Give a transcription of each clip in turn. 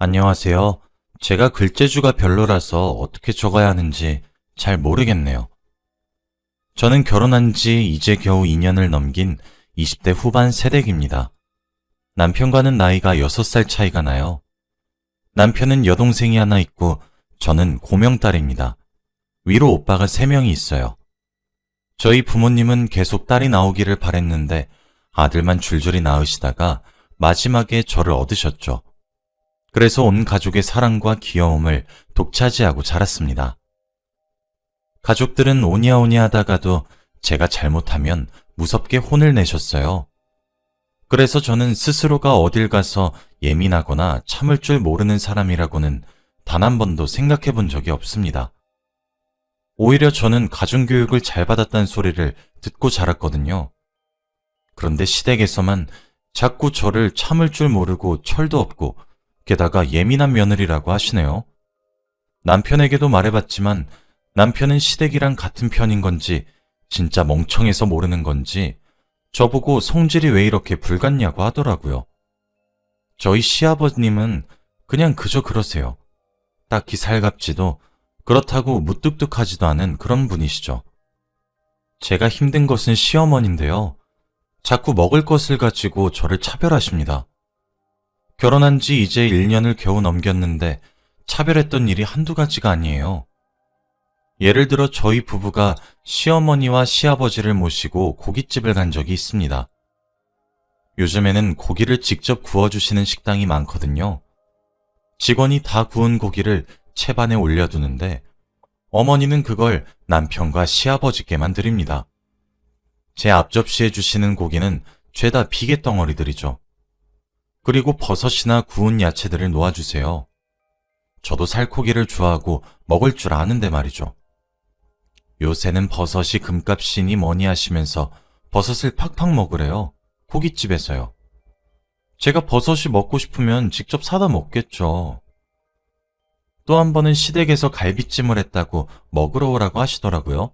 안녕하세요. 제가 글재주가 별로라서 어떻게 적어야 하는지 잘 모르겠네요. 저는 결혼한 지 이제 겨우 2년을 넘긴 20대 후반 새댁입니다. 남편과는 나이가 6살 차이가 나요. 남편은 여동생이 하나 있고 저는 고명딸입니다. 위로 오빠가 3명이 있어요. 저희 부모님은 계속 딸이 나오기를 바랬는데 아들만 줄줄이 낳으시다가 마지막에 저를 얻으셨죠. 그래서 온 가족의 사랑과 귀여움을 독차지하고 자랐습니다. 가족들은 오냐오냐 하다가도 제가 잘못하면 무섭게 혼을 내셨어요. 그래서 저는 스스로가 어딜 가서 예민하거나 참을 줄 모르는 사람이라고는 단 한 번도 생각해 본 적이 없습니다. 오히려 저는 가정교육을 잘 받았다는 소리를 듣고 자랐거든요. 그런데 시댁에서만 자꾸 저를 참을 줄 모르고 철도 없고 게다가 예민한 며느리라고 하시네요. 남편에게도 말해봤지만 남편은 시댁이랑 같은 편인 건지 진짜 멍청해서 모르는 건지 저보고 성질이 왜 이렇게 불같냐고 하더라고요. 저희 시아버님은 그냥 그저 그러세요. 딱히 살갑지도 그렇다고 무뚝뚝하지도 않은 그런 분이시죠. 제가 힘든 것은 시어머니인데요. 자꾸 먹을 것을 가지고 저를 차별하십니다. 결혼한 지 이제 1년을 겨우 넘겼는데 차별했던 일이 한두 가지가 아니에요. 예를 들어 저희 부부가 시어머니와 시아버지를 모시고 고깃집을 간 적이 있습니다. 요즘에는 고기를 직접 구워주시는 식당이 많거든요. 직원이 다 구운 고기를 채반에 올려두는데 어머니는 그걸 남편과 시아버지께만 드립니다. 제 앞접시에 주시는 고기는 죄다 비계덩어리들이죠. 그리고 버섯이나 구운 야채들을 놓아주세요. 저도 살코기를 좋아하고 먹을 줄 아는데 말이죠. 요새는 버섯이 금값이니 뭐니 하시면서 버섯을 팍팍 먹으래요. 고깃집에서요. 제가 버섯이 먹고 싶으면 직접 사다 먹겠죠. 또 한 번은 시댁에서 갈비찜을 했다고 먹으러 오라고 하시더라고요.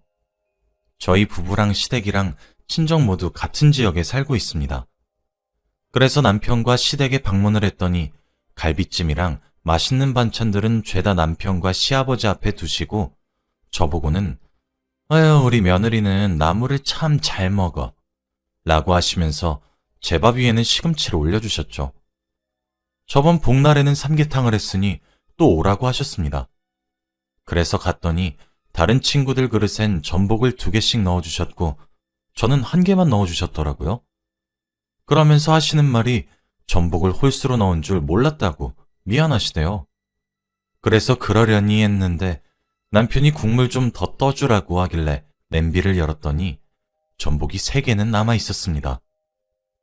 저희 부부랑 시댁이랑 친정 모두 같은 지역에 살고 있습니다. 그래서 남편과 시댁에 방문을 했더니 갈비찜이랑 맛있는 반찬들은 죄다 남편과 시아버지 앞에 두시고 저보고는 아유 우리 며느리는 나물을 참 잘 먹어 라고 하시면서 제 밥 위에는 시금치를 올려주셨죠. 저번 복날에는 삼계탕을 했으니 또 오라고 하셨습니다. 그래서 갔더니 다른 친구들 그릇엔 전복을 2개씩 넣어주셨고 저는 1개만 넣어주셨더라고요. 그러면서 하시는 말이 전복을 홀수로 넣은 줄 몰랐다고 미안하시대요. 그래서 그러려니 했는데 남편이 국물 좀 더 떠주라고 하길래 냄비를 열었더니 전복이 3개는 남아 있었습니다.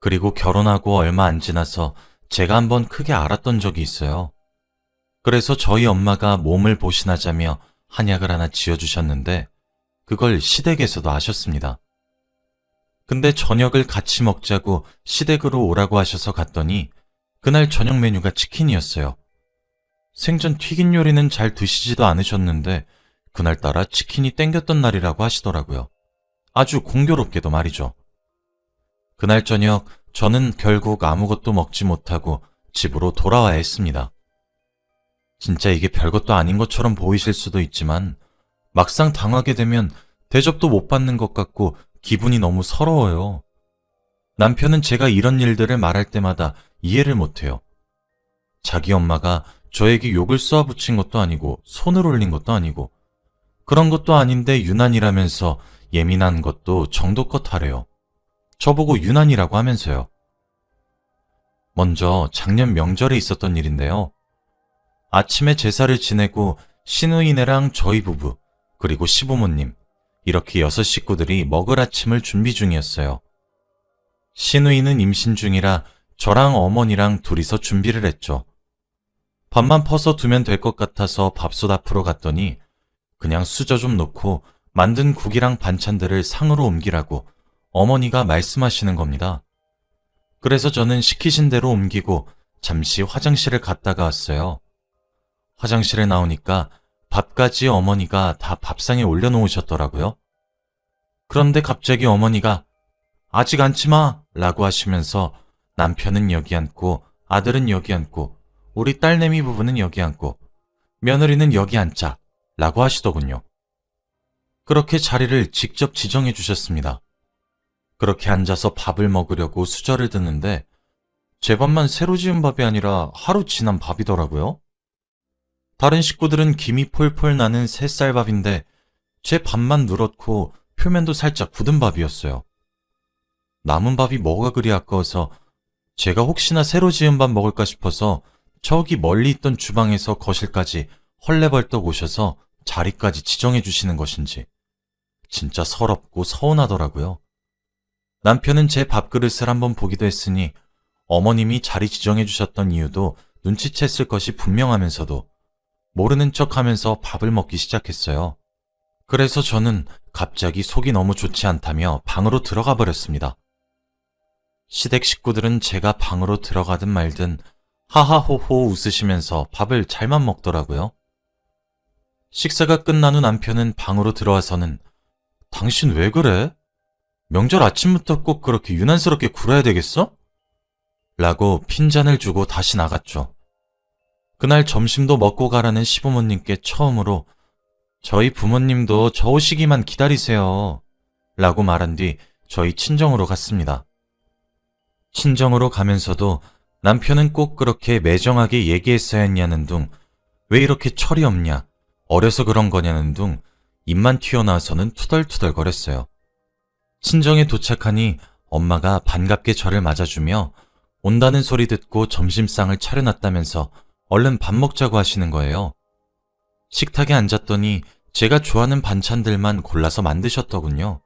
그리고 결혼하고 얼마 안 지나서 제가 한번 크게 알았던 적이 있어요. 그래서 저희 엄마가 몸을 보신하자며 한약을 하나 지어주셨는데 그걸 시댁에서도 아셨습니다. 근데 저녁을 같이 먹자고 시댁으로 오라고 하셔서 갔더니 그날 저녁 메뉴가 치킨이었어요. 생전 튀긴 요리는 잘 드시지도 않으셨는데 그날따라 치킨이 땡겼던 날이라고 하시더라고요. 아주 공교롭게도 말이죠. 그날 저녁 저는 결국 아무것도 먹지 못하고 집으로 돌아와야 했습니다. 진짜 이게 별것도 아닌 것처럼 보이실 수도 있지만 막상 당하게 되면 대접도 못 받는 것 같고 기분이 너무 서러워요. 남편은 제가 이런 일들을 말할 때마다 이해를 못해요. 자기 엄마가 저에게 욕을 쏘아붙인 것도 아니고 손을 올린 것도 아니고 그런 것도 아닌데 유난이라면서 예민한 것도 정도껏 하래요. 저보고 유난이라고 하면서요. 먼저 작년 명절에 있었던 일인데요. 아침에 제사를 지내고 시누이네랑 저희 부부 그리고 시부모님 이렇게 6 식구들이 먹을 아침을 준비 중이었어요. 시누이는 임신 중이라 저랑 어머니랑 둘이서 준비를 했죠. 밥만 퍼서 두면 될 것 같아서 밥솥 앞으로 갔더니 그냥 수저 좀 놓고 만든 국이랑 반찬들을 상으로 옮기라고 어머니가 말씀하시는 겁니다. 그래서 저는 시키신 대로 옮기고 잠시 화장실을 갔다가 왔어요. 화장실에 나오니까 밥까지 어머니가 다 밥상에 올려놓으셨더라고요. 그런데 갑자기 어머니가 아직 앉지 마! 라고 하시면서 남편은 여기 앉고 아들은 여기 앉고 우리 딸내미 부부는 여기 앉고 며느리는 여기 앉자 라고 하시더군요. 그렇게 자리를 직접 지정해 주셨습니다. 그렇게 앉아서 밥을 먹으려고 수저를 드는데 제 밥만 새로 지은 밥이 아니라 하루 지난 밥이더라고요. 다른 식구들은 김이 폴폴 나는 새쌀밥인데 제 밥만 누렇고 표면도 살짝 굳은 밥이었어요. 남은 밥이 뭐가 그리 아까워서 제가 혹시나 새로 지은 밥 먹을까 싶어서 저기 멀리 있던 주방에서 거실까지 헐레벌떡 오셔서 자리까지 지정해 주시는 것인지 진짜 서럽고 서운하더라고요. 남편은 제 밥그릇을 한번 보기도 했으니 어머님이 자리 지정해 주셨던 이유도 눈치챘을 것이 분명하면서도 모르는 척하면서 밥을 먹기 시작했어요. 그래서 저는 갑자기 속이 너무 좋지 않다며 방으로 들어가 버렸습니다. 시댁 식구들은 제가 방으로 들어가든 말든 하하호호 웃으시면서 밥을 잘만 먹더라고요. 식사가 끝난 후 남편은 방으로 들어와서는 당신 왜 그래? 명절 아침부터 꼭 그렇게 유난스럽게 굴어야 되겠어? 라고 핀잔을 주고 다시 나갔죠. 그날 점심도 먹고 가라는 시부모님께 처음으로 저희 부모님도 저 오시기만 기다리세요 라고 말한 뒤 저희 친정으로 갔습니다. 친정으로 가면서도 남편은 꼭 그렇게 매정하게 얘기했어야 했냐는 둥, 왜 이렇게 철이 없냐, 어려서 그런 거냐는 둥 입만 튀어나와서는 투덜투덜거렸어요. 친정에 도착하니 엄마가 반갑게 저를 맞아주며 온다는 소리 듣고 점심상을 차려놨다면서 얼른 밥 먹자고 하시는 거예요. 식탁에 앉았더니 제가 좋아하는 반찬들만 골라서 만드셨더군요.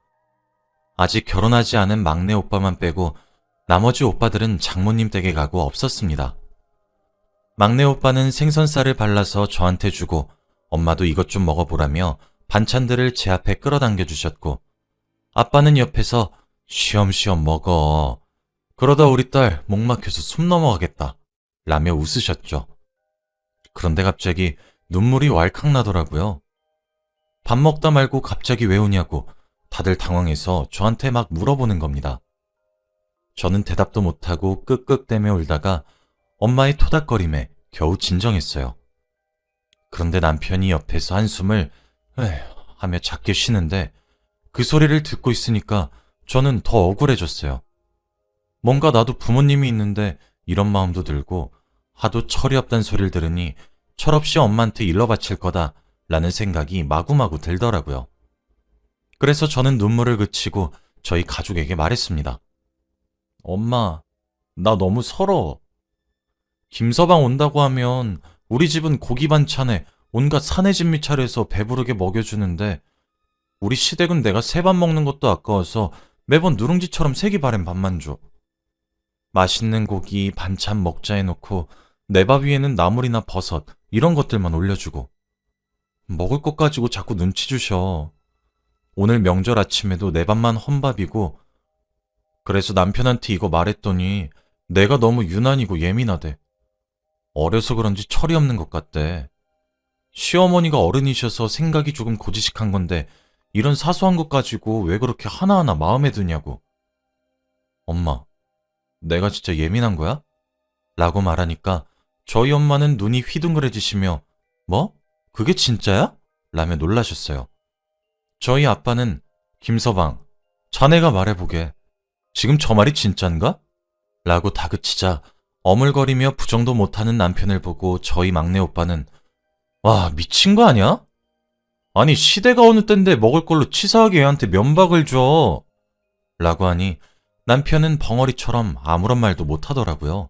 아직 결혼하지 않은 막내 오빠만 빼고 나머지 오빠들은 장모님 댁에 가고 없었습니다. 막내 오빠는 생선살을 발라서 저한테 주고 엄마도 이것 좀 먹어보라며 반찬들을 제 앞에 끌어당겨 주셨고 아빠는 옆에서 쉬엄쉬엄 먹어. 그러다 우리 딸 목 막혀서 숨 넘어가겠다 라며 웃으셨죠. 그런데 갑자기 눈물이 왈칵 나더라고요. 밥 먹다 말고 갑자기 왜 우냐고 다들 당황해서 저한테 막 물어보는 겁니다. 저는 대답도 못하고 끄끄대며 울다가 엄마의 토닥거림에 겨우 진정했어요. 그런데 남편이 옆에서 한숨을 에휴 하며 작게 쉬는데 그 소리를 듣고 있으니까 저는 더 억울해졌어요. 뭔가 나도 부모님이 있는데 이런 마음도 들고 하도 철이 없단 소리를 들으니 철없이 엄마한테 일러 바칠 거다 라는 생각이 마구마구 들더라고요. 그래서 저는 눈물을 그치고 저희 가족에게 말했습니다. 엄마, 나 너무 서러워. 김서방 온다고 하면 우리 집은 고기 반찬에 온갖 산해진미 차려서 배부르게 먹여주는데 우리 시댁은 내가 새 밥 먹는 것도 아까워서 매번 누룽지처럼 색이 바랜 밥만 줘. 맛있는 고기 반찬 먹자 해놓고 내 밥 위에는 나물이나 버섯 이런 것들만 올려주고 먹을 것 가지고 자꾸 눈치 주셔. 오늘 명절 아침에도 내 밥만 헌밥이고 그래서 남편한테 이거 말했더니 내가 너무 유난이고 예민하대. 어려서 그런지 철이 없는 것 같대. 시어머니가 어른이셔서 생각이 조금 고지식한 건데 이런 사소한 것 가지고 왜 그렇게 하나하나 마음에 드냐고. 엄마, 내가 진짜 예민한 거야? 라고 말하니까 저희 엄마는 눈이 휘둥그레지시며 뭐? 그게 진짜야? 라며 놀라셨어요. 저희 아빠는 김서방, 자네가 말해보게. 지금 저 말이 진짠가? 라고 다그치자 어물거리며 부정도 못하는 남편을 보고 저희 막내 오빠는 와, 미친 거 아니야? 아니, 시대가 어느 땐데 먹을 걸로 치사하게 애한테 면박을 줘. 라고 하니 남편은 벙어리처럼 아무런 말도 못하더라고요.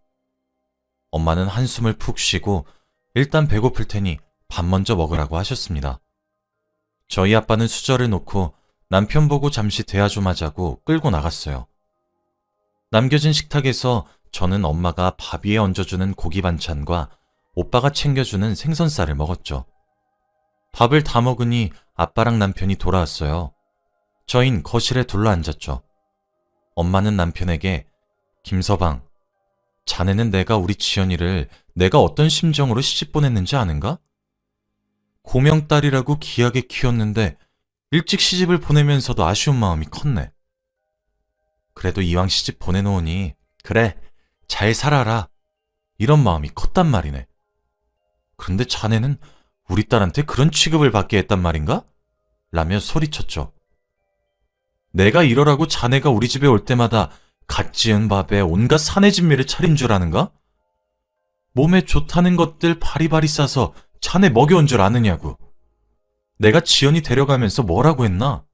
엄마는 한숨을 푹 쉬고 일단 배고플 테니 밥 먼저 먹으라고 하셨습니다. 저희 아빠는 수저를 놓고 남편 보고 잠시 대화 좀 하자고 끌고 나갔어요. 남겨진 식탁에서 저는 엄마가 밥 위에 얹어주는 고기 반찬과 오빠가 챙겨주는 생선살을 먹었죠. 밥을 다 먹으니 아빠랑 남편이 돌아왔어요. 저흰 거실에 둘러앉았죠. 엄마는 남편에게 김서방, 자네는 내가 우리 지연이를 내가 어떤 심정으로 시집 보냈는지 아는가? 고명딸이라고 귀하게 키웠는데 일찍 시집을 보내면서도 아쉬운 마음이 컸네. 그래도 이왕 시집 보내놓으니 그래, 잘 살아라. 이런 마음이 컸단 말이네. 그런데 자네는 우리 딸한테 그런 취급을 받게 했단 말인가? 라며 소리쳤죠. 내가 이러라고 자네가 우리 집에 올 때마다 갓 지은 밥에 온갖 사내 진미를 차린 줄 아는가? 몸에 좋다는 것들 바리바리 싸서 자네 먹여온 줄 아느냐고. 내가 지연이 데려가면서 뭐라고 했나?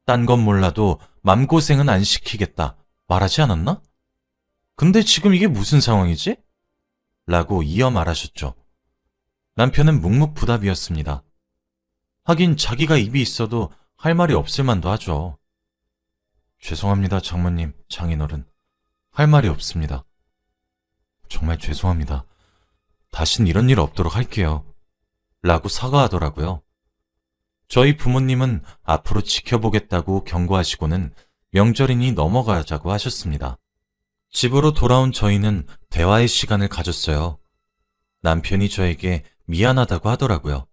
딴 건 몰라도 맘고생은 안 시키겠다 말하지 않았나? 근데 지금 이게 무슨 상황이지? 라고 이어 말하셨죠. 남편은 묵묵부답이었습니다. 하긴 자기가 입이 있어도 할 말이 없을 만도 하죠. 죄송합니다, 장모님, 장인어른. 할 말이 없습니다. 정말 죄송합니다. 다신 이런 일 없도록 할게요. 라고 사과하더라고요. 저희 부모님은 앞으로 지켜보겠다고 경고하시고는 명절이니 넘어가자고 하셨습니다. 집으로 돌아온 저희는 대화의 시간을 가졌어요. 남편이 저에게 미안하다고 하더라고요.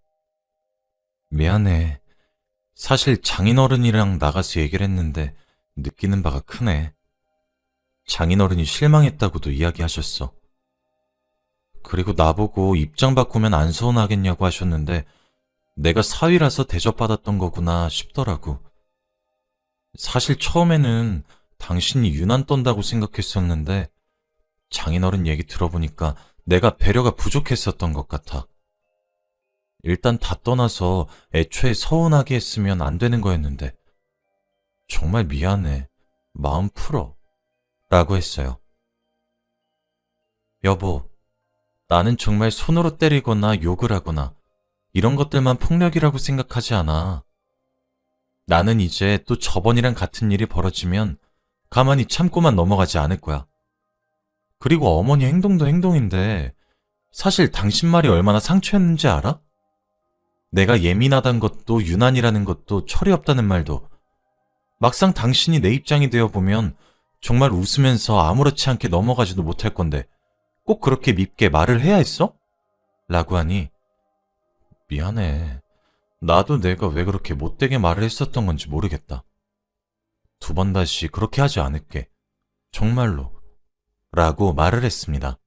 미안해. 사실 장인어른이랑 나가서 얘기를 했는데 느끼는 바가 크네. 장인어른이 실망했다고도 이야기하셨어. 그리고 나보고 입장 바꾸면 안 서운하겠냐고 하셨는데 내가 사위라서 대접받았던 거구나 싶더라고. 사실 처음에는 당신이 유난 떤다고 생각했었는데 장인어른 얘기 들어보니까 내가 배려가 부족했었던 것 같아. 일단 다 떠나서 애초에 서운하게 했으면 안 되는 거였는데 정말 미안해. 마음 풀어. 라고 했어요. 여보, 나는 정말 손으로 때리거나 욕을 하거나 이런 것들만 폭력이라고 생각하지 않아. 나는 이제 또 저번이랑 같은 일이 벌어지면 가만히 참고만 넘어가지 않을 거야. 그리고 어머니 행동도 행동인데 사실 당신 말이 얼마나 상처였는지 알아? 내가 예민하단 것도 유난이라는 것도 철이 없다는 말도 막상 당신이 내 입장이 되어보면 정말 웃으면서 아무렇지 않게 넘어가지도 못할 건데 꼭 그렇게 밉게 말을 해야 했어? 라고 하니 미안해. 나도 내가 왜 그렇게 못되게 말을 했었던 건지 모르겠다. 2번 다시 그렇게 하지 않을게. 정말로. 라고 말을 했습니다.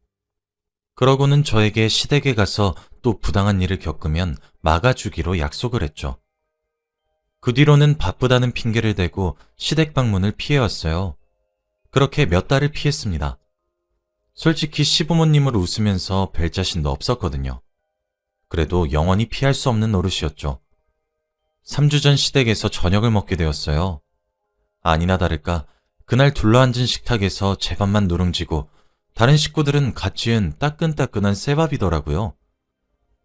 그러고는 저에게 시댁에 가서 또 부당한 일을 겪으면 막아주기로 약속을 했죠. 그 뒤로는 바쁘다는 핑계를 대고 시댁 방문을 피해왔어요. 그렇게 몇 달을 피했습니다. 솔직히 시부모님을 웃으면서 뵐 자신도 없었거든요. 그래도 영원히 피할 수 없는 노릇이었죠. 3주 전 시댁에서 저녁을 먹게 되었어요. 아니나 다를까 그날 둘러앉은 식탁에서 제 밥만 누룽지고 다른 식구들은 갓 지은 따끈따끈한 쇠밥이더라고요.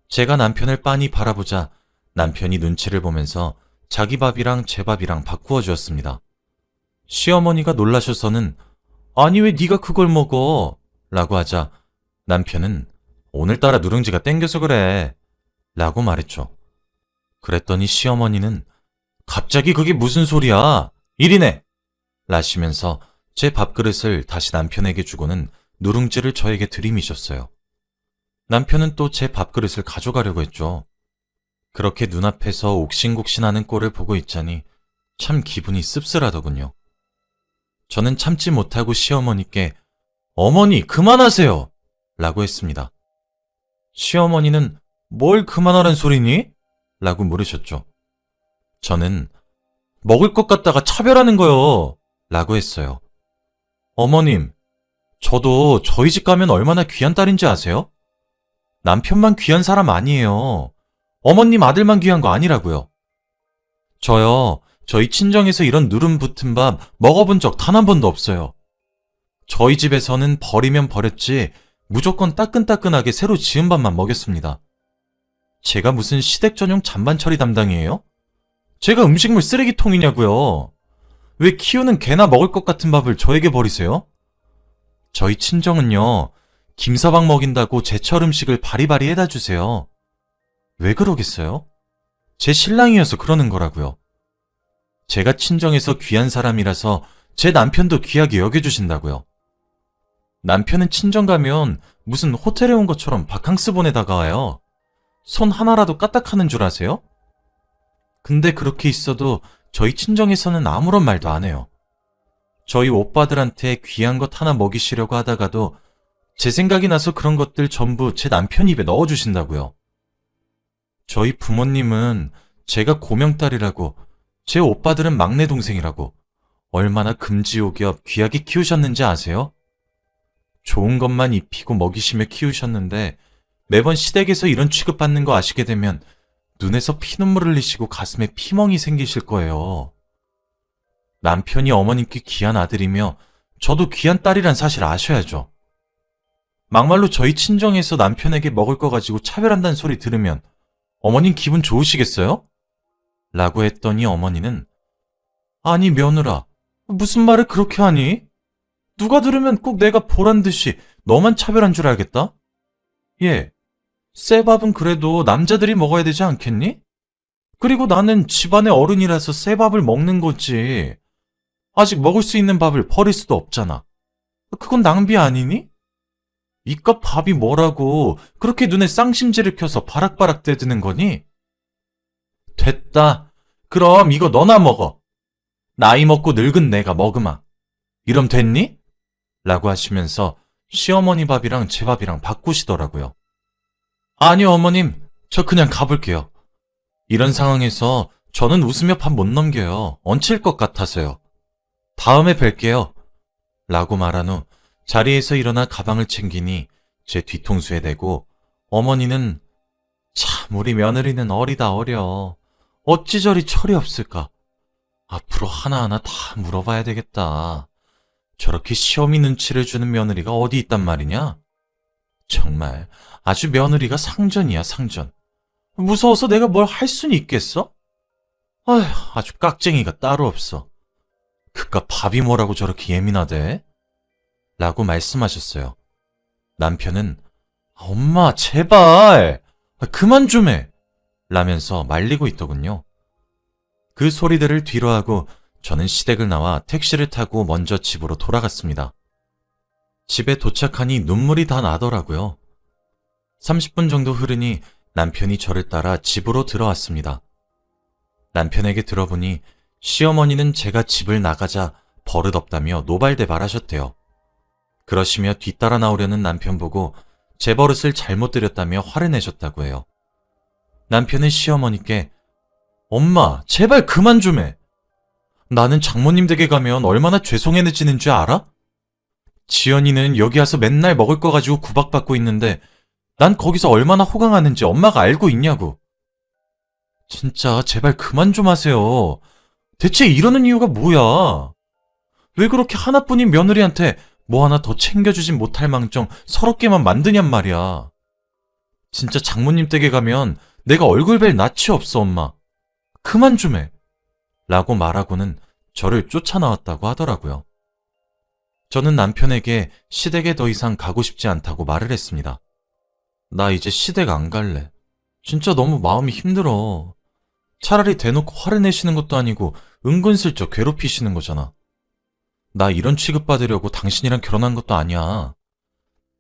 제가 남편을 빤히 바라보자 남편이 눈치를 보면서 자기 밥이랑 제 밥이랑 바꾸어 주었습니다. 시어머니가 놀라셔서는 아니 왜 네가 그걸 먹어? 라고 하자 남편은 오늘따라 누룽지가 땡겨서 그래 라고 말했죠. 그랬더니 시어머니는 갑자기 그게 무슨 소리야? 일이네! 라시면서 제 밥그릇을 다시 남편에게 주고는 누룽지를 저에게 들이미셨어요. 남편은 또 제 밥그릇을 가져가려고 했죠. 그렇게 눈앞에서 옥신곡신하는 꼴을 보고 있자니 참 기분이 씁쓸하더군요. 저는 참지 못하고 시어머니께 어머니 그만하세요! 라고 했습니다. 시어머니는 뭘 그만하란 소리니? 라고 물으셨죠. 저는 먹을 것 같다가 차별하는 거요. 라고 했어요. 어머님, 저도 저희 집 가면 얼마나 귀한 딸인지 아세요? 남편만 귀한 사람 아니에요. 어머님 아들만 귀한 거 아니라고요. 저요, 저희 친정에서 이런 누름 붙은 밥 먹어본 적 단 한 번도 없어요. 저희 집에서는 버리면 버렸지 무조건 따끈따끈하게 새로 지은 밥만 먹였습니다. 제가 무슨 시댁 전용 잔반 처리 담당이에요? 제가 음식물 쓰레기통이냐고요. 왜 키우는 개나 먹을 것 같은 밥을 저에게 버리세요? 저희 친정은요, 김서방 먹인다고 제철 음식을 바리바리 해다 주세요. 왜 그러겠어요? 제 신랑이어서 그러는 거라고요. 제가 친정에서 귀한 사람이라서 제 남편도 귀하게 여겨주신다고요. 남편은 친정 가면 무슨 호텔에 온 것처럼 바캉스 보내다가 와요. 손 하나라도 까딱하는 줄 아세요? 근데 그렇게 있어도 저희 친정에서는 아무런 말도 안 해요. 저희 오빠들한테 귀한 것 하나 먹이시려고 하다가도 제 생각이 나서 그런 것들 전부 제 남편 입에 넣어주신다고요. 저희 부모님은 제가 고명딸이라고, 제 오빠들은 막내 동생이라고 얼마나 금지옥엽 귀하게 키우셨는지 아세요? 좋은 것만 입히고 먹이시며 키우셨는데 매번 시댁에서 이런 취급받는 거 아시게 되면 눈에서 피눈물 흘리시고 가슴에 피멍이 생기실 거예요. 남편이 어머님께 귀한 아들이며 저도 귀한 딸이란 사실 아셔야죠. 막말로 저희 친정에서 남편에게 먹을 거 가지고 차별한다는 소리 들으면 어머님 기분 좋으시겠어요? 라고 했더니 어머니는 아니 며느라, 무슨 말을 그렇게 하니? 누가 들으면 꼭 내가 보란 듯이 너만 차별한 줄 알겠다? 예, 새 밥은 그래도 남자들이 먹어야 되지 않겠니? 그리고 나는 집안의 어른이라서 새 밥을 먹는 거지. 아직 먹을 수 있는 밥을 버릴 수도 없잖아. 그건 낭비 아니니? 이깟 밥이 뭐라고 그렇게 눈에 쌍심지를 켜서 바락바락 대드는 거니? 됐다. 그럼 이거 너나 먹어. 나이 먹고 늙은 내가 먹으마. 이럼 됐니? 라고 하시면서 시어머니 밥이랑 제 밥이랑 바꾸시더라고요. 아니요, 어머님. 저 그냥 가볼게요. 이런 상황에서 저는 웃으며 밥 못 넘겨요. 얹힐 것 같아서요. 다음에 뵐게요. 라고 말한 후 자리에서 일어나 가방을 챙기니 제 뒤통수에 대고 어머니는 참 우리 며느리는 어리다 어려. 어찌 저리 철이 없을까. 앞으로 하나하나 다 물어봐야 되겠다. 저렇게 시어미 눈치를 주는 며느리가 어디 있단 말이냐? 정말 아주 며느리가 상전이야 상전. 무서워서 내가 뭘 할 수는 있겠어? 아휴, 아주 깍쟁이가 따로 없어. 그깟 밥이 뭐라고 저렇게 예민하대? 라고 말씀하셨어요. 남편은 엄마 제발 그만 좀 해! 라면서 말리고 있더군요. 그 소리들을 뒤로하고 저는 시댁을 나와 택시를 타고 먼저 집으로 돌아갔습니다. 집에 도착하니 눈물이 다 나더라고요. 30분 정도 흐르니 남편이 저를 따라 집으로 들어왔습니다. 남편에게 들어보니 시어머니는 제가 집을 나가자 버릇없다며 노발대발하셨대요. 그러시며 뒤따라 나오려는 남편 보고 제 버릇을 잘못 들였다며 화를 내셨다고 해요. 남편은 시어머니께 엄마 제발 그만 좀 해. 나는 장모님 댁에 가면 얼마나 죄송해지는 줄 알아? 지연이는 여기 와서 맨날 먹을 거 가지고 구박받고 있는데 난 거기서 얼마나 호강하는지 엄마가 알고 있냐고. 진짜 제발 그만 좀 하세요. 대체 이러는 이유가 뭐야? 왜 그렇게 하나뿐인 며느리한테 뭐 하나 더 챙겨주진 못할 망정 서럽게만 만드냔 말이야. 진짜 장모님 댁에 가면 내가 얼굴 뵐 낯이 없어 엄마. 그만 좀 해. 라고 말하고는 저를 쫓아나왔다고 하더라고요. 저는 남편에게 시댁에 더 이상 가고 싶지 않다고 말을 했습니다. 나 이제 시댁 안 갈래. 진짜 너무 마음이 힘들어. 차라리 대놓고 화를 내시는 것도 아니고 은근슬쩍 괴롭히시는 거잖아. 나 이런 취급받으려고 당신이랑 결혼한 것도 아니야.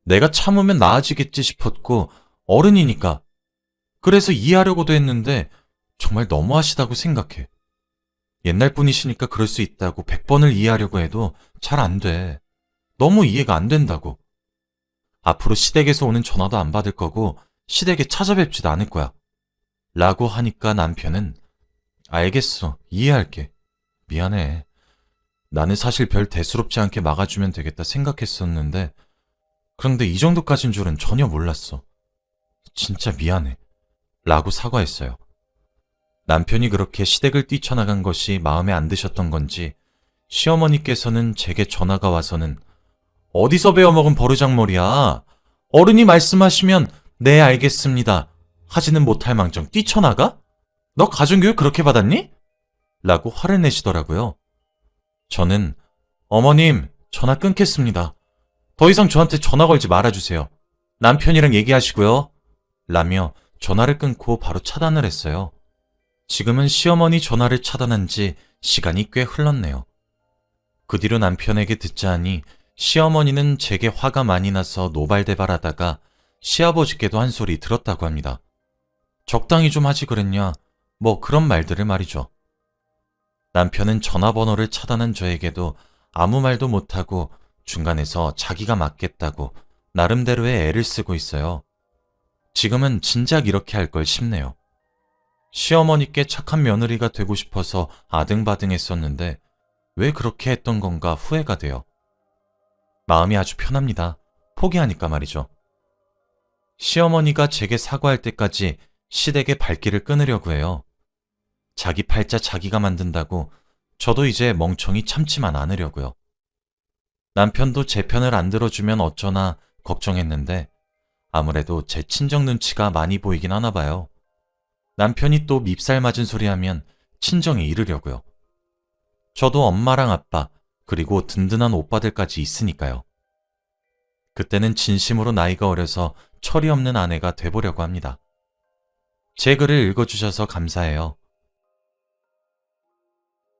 내가 참으면 나아지겠지 싶었고 어른이니까. 그래서 이해하려고도 했는데 정말 너무하시다고 생각해. 옛날 분이시니까 그럴 수 있다고 100번을 이해하려고 해도 잘 안 돼. 너무 이해가 안 된다고. 앞으로 시댁에서 오는 전화도 안 받을 거고 시댁에 찾아뵙지도 않을 거야. 라고 하니까 남편은 알겠어. 이해할게. 미안해. 나는 사실 별 대수롭지 않게 막아주면 되겠다 생각했었는데 그런데 이 정도까진 줄은 전혀 몰랐어. 진짜 미안해. 라고 사과했어요. 남편이 그렇게 시댁을 뛰쳐나간 것이 마음에 안 드셨던 건지 시어머니께서는 제게 전화가 와서는 어디서 배워먹은 버르장머리야. 어른이 말씀하시면 네 알겠습니다 하지는 못할 망정 뛰쳐나가? 너 가정교육 그렇게 받았니? 라고 화를 내시더라고요. 저는 어머님 전화 끊겠습니다. 더 이상 저한테 전화 걸지 말아주세요. 남편이랑 얘기하시고요. 라며 전화를 끊고 바로 차단을 했어요. 지금은 시어머니 전화를 차단한 지 시간이 꽤 흘렀네요. 그 뒤로 남편에게 듣자 하니 시어머니는 제게 화가 많이 나서 노발대발하다가 시아버지께도 한 소리 들었다고 합니다. 적당히 좀 하지 그랬냐 뭐 그런 말들을 말이죠. 남편은 전화번호를 차단한 저에게도 아무 말도 못하고 중간에서 자기가 맞겠다고 나름대로의 애를 쓰고 있어요. 지금은 진작 이렇게 할 걸 싶네요. 시어머니께 착한 며느리가 되고 싶어서 아등바등했었는데 왜 그렇게 했던 건가 후회가 돼요. 마음이 아주 편합니다. 포기하니까 말이죠. 시어머니가 제게 사과할 때까지 시댁의 발길을 끊으려고 해요. 자기 팔자 자기가 만든다고 저도 이제 멍청이 참지만 않으려고요. 남편도 제 편을 안 들어주면 어쩌나 걱정했는데 아무래도 제 친정 눈치가 많이 보이긴 하나 봐요. 남편이 또 밉살 맞은 소리 하면 친정에 이르려고요. 저도 엄마랑 아빠 그리고 든든한 오빠들까지 있으니까요. 그때는 진심으로 나이가 어려서 철이 없는 아내가 돼보려고 합니다. 제 글을 읽어주셔서 감사해요.